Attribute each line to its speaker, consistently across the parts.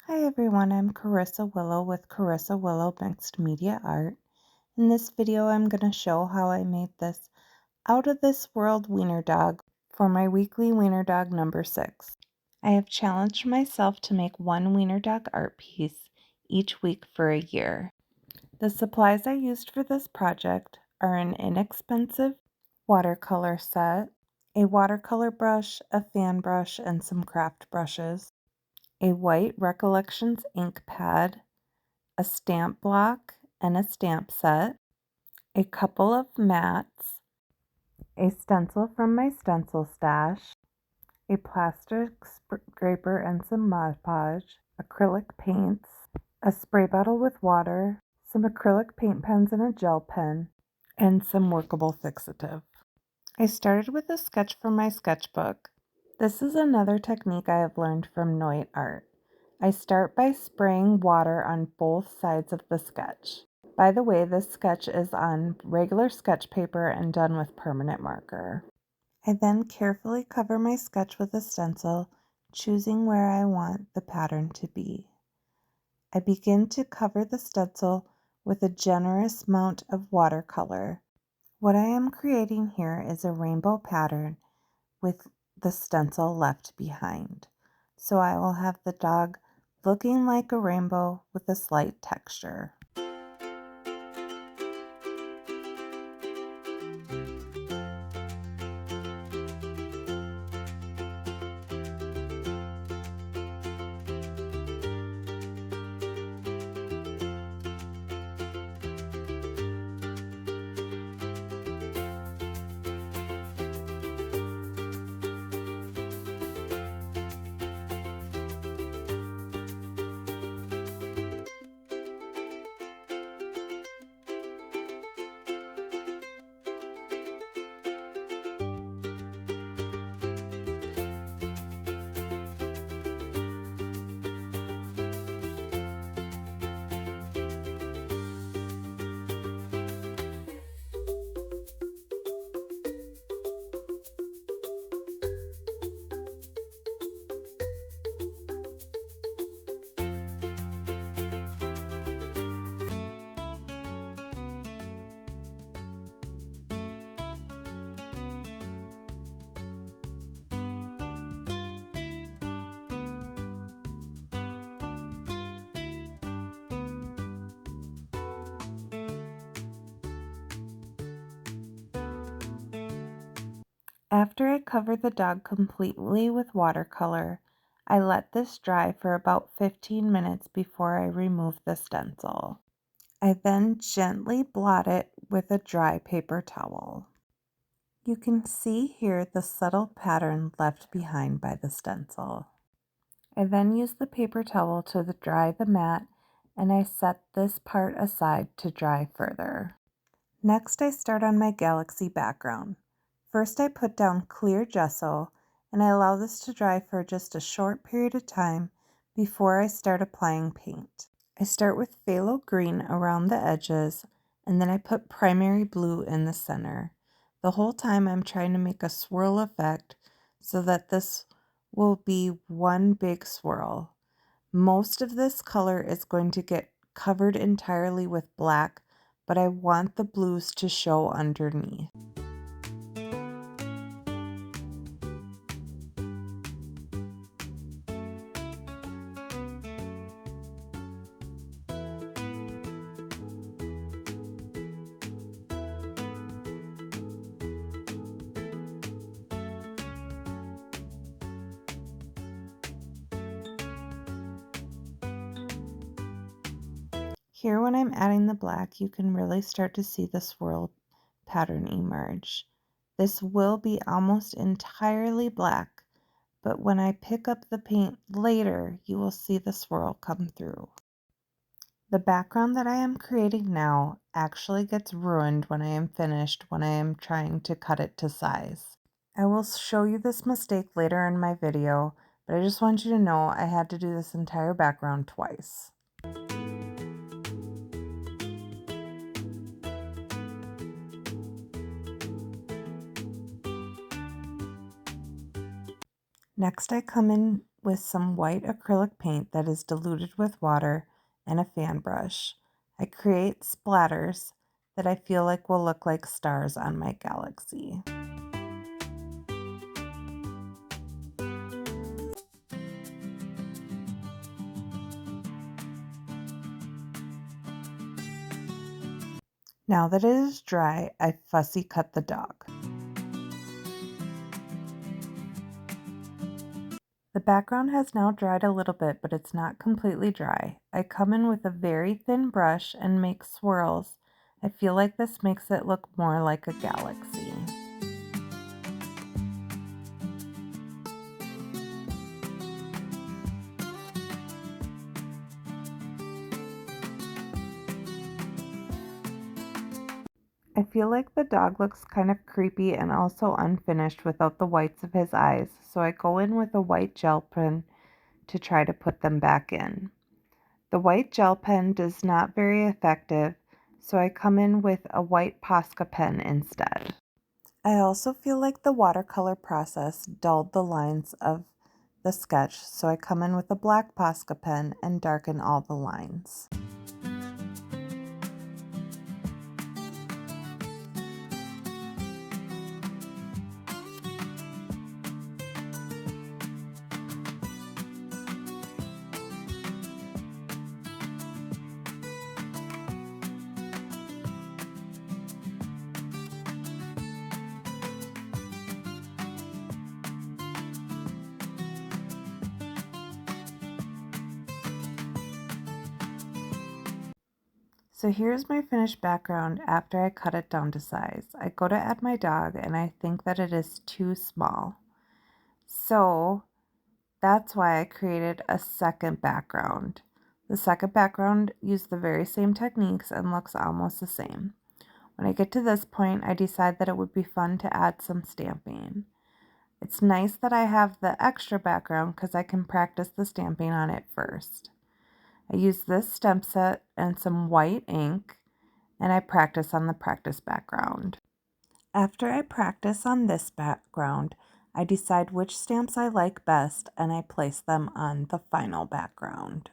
Speaker 1: Hi everyone, I'm Charissa.Willow with Charissa.Willow Mixed Media Art. In this video I'm going to show how I made this out of this world wiener dog for my weekly wiener dog number 6. I have challenged myself to make one wiener dog art piece each week for a year. The supplies I used for this project are an inexpensive watercolor set, a watercolor brush, a fan brush, and some craft brushes, a white Recollections ink pad, a stamp block and a stamp set, a couple of mats, a stencil from my stencil stash, a plastic scraper and some Mod Podge, acrylic paints, a spray bottle with water, some acrylic paint pens and a gel pen, and some workable fixative. I started with a sketch from my sketchbook. This is another technique I have learned from Noit Art. I start by spraying water on both sides of the sketch. By the way, this sketch is on regular sketch paper and done with permanent marker. I then carefully cover my sketch with a stencil, choosing where I want the pattern to be. I begin to cover the stencil with a generous amount of watercolor. What I am creating here is a rainbow pattern with the stencil left behind. So I will have the dog looking like a rainbow with a slight texture. After I cover the dog completely with watercolor, I let this dry for about 15 minutes before I remove the stencil. I then gently blot it with a dry paper towel. You can see here the subtle pattern left behind by the stencil. I then use the paper towel to dry the mat, and I set this part aside to dry further. Next, I start on my galaxy background. First, I put down clear gesso, and I allow this to dry for just a short period of time before I start applying paint. I start with phthalo green around the edges, and then I put primary blue in the center. The whole time I'm trying to make a swirl effect so that this will be one big swirl. Most of this color is going to get covered entirely with black, but I want the blues to show underneath. Here, when I'm adding the black, you can really start to see the swirl pattern emerge. This will be almost entirely black, but when I pick up the paint later, you will see the swirl come through. The background that I am creating now actually gets ruined when I am finished when I am trying to cut it to size. I will show you this mistake later in my video, but I just want you to know I had to do this entire background twice. Next, I come in with some white acrylic paint that is diluted with water and a fan brush. I create splatters that I feel like will look like stars on my galaxy. Now that it is dry, I fussy cut the dog. The background has now dried a little bit, but it's not completely dry. I come in with a very thin brush and make swirls. I feel like this makes it look more like a galaxy. I feel like the dog looks kind of creepy and also unfinished without the whites of his eyes, so I go in with a white gel pen to try to put them back in. The white gel pen is not very effective, so I come in with a white Posca pen instead. I also feel like the watercolor process dulled the lines of the sketch, so I come in with a black Posca pen and darken all the lines. So here's my finished background after I cut it down to size. I go to add my dog and I think that it is too small. So that's why I created a second background. The second background used the very same techniques and looks almost the same. When I get to this point, I decide that it would be fun to add some stamping. It's nice that I have the extra background because I can practice the stamping on it first. I use this stamp set and some white ink, and I practice on the practice background. After I practice on this background, I decide which stamps I like best and I place them on the final background.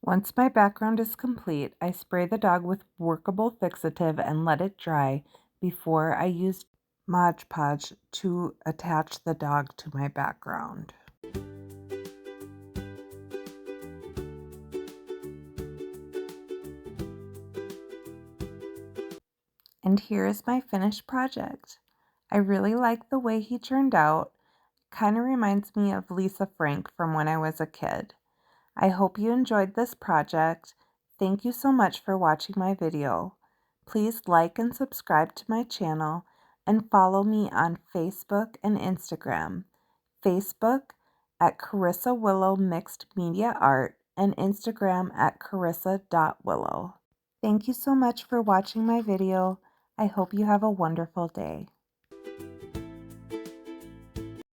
Speaker 1: Once my background is complete, I spray the dog with workable fixative and let it dry before I use Mod Podge to attach the dog to my background. And here is my finished project. I really like the way he turned out. Kind of reminds me of Lisa Frank from when I was a kid. I hope you enjoyed this project. Thank you so much for watching my video. Please like and subscribe to my channel and follow me on Facebook and Instagram. Facebook at Charissa.Willow Mixed Media Art and Instagram at Charissa.Willow. Thank you so much for watching my video. I hope you have a wonderful day.